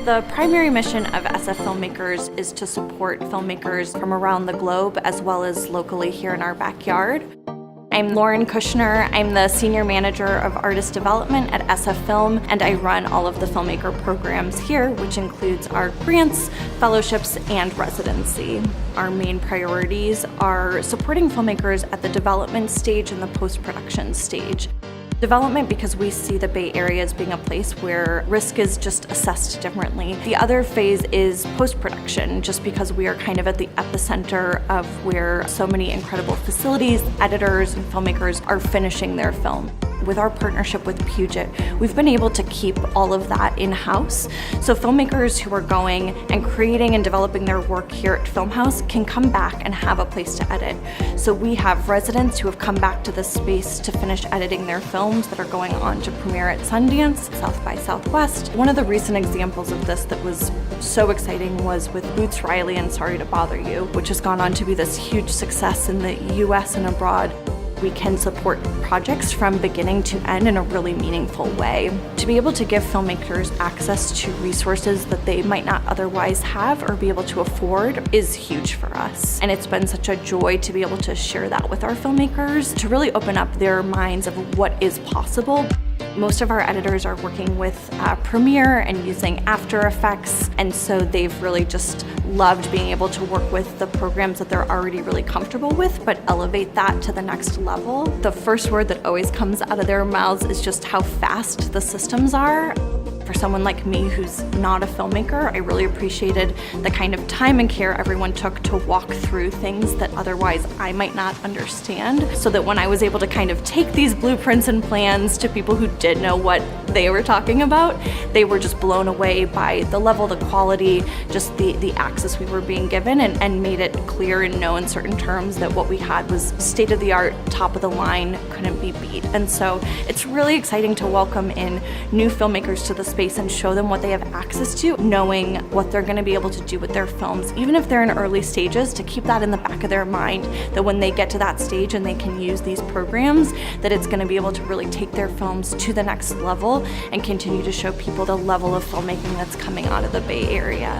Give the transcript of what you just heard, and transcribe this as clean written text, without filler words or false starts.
The primary mission of SF Filmmakers is to support filmmakers from around the globe as well as locally here in our backyard. I'm Lauren Kushner. I'm the Senior Manager of Artist Development at SFFILM, and I run all of the filmmaker programs here, which includes our grants, fellowships, and residency. Our main priorities are supporting filmmakers at the development stage and the post-production stage. Development, because we see the Bay Area as being a place where risk is just assessed differently. The other phase is post-production, just because we are kind of at the epicenter of where so many incredible facilities, editors, and filmmakers are finishing their film. With our partnership with Puget, we've been able to keep all of that in-house. So filmmakers who are going and creating and developing their work here at FilmHouse can come back and have a place to edit. So we have residents who have come back to this space to finish editing their films that are going on to premiere at Sundance, South by Southwest. One of the recent examples of this that was so exciting was with Boots Riley and Sorry to Bother You, which has gone on to be this huge success in the US and abroad. We can support projects from beginning to end in a really meaningful way. To be able to give filmmakers access to resources that they might not otherwise have or be able to afford is huge for us. And it's been such a joy to be able to share that with our filmmakers, to really open up their minds of what is possible. Most of our editors are working with Premiere and using After Effects, and so they've really just loved being able to work with the programs that they're already really comfortable with, but elevate that to the next level. The first word that always comes out of their mouths is just how fast the systems are. For someone like me who's not a filmmaker, I really appreciated the kind of time and care everyone took to walk through things that otherwise I might not understand, so that when I was able to kind of take these blueprints and plans to people who did know what they were talking about, they were just blown away by the level, the quality, just the access we were being given, and made it clear and known in certain terms that what we had was state-of-the-art, top-of-the-line, couldn't be beat. And so it's really exciting to welcome in new filmmakers to the space and show them what they have access to, knowing what they're going to be able to do with their films, even if they're in early stages, to keep that in the back of their mind, that when they get to that stage and they can use these programs, that it's going to be able to really take their films to the next level and continue to show people the level of filmmaking that's coming out of the Bay Area.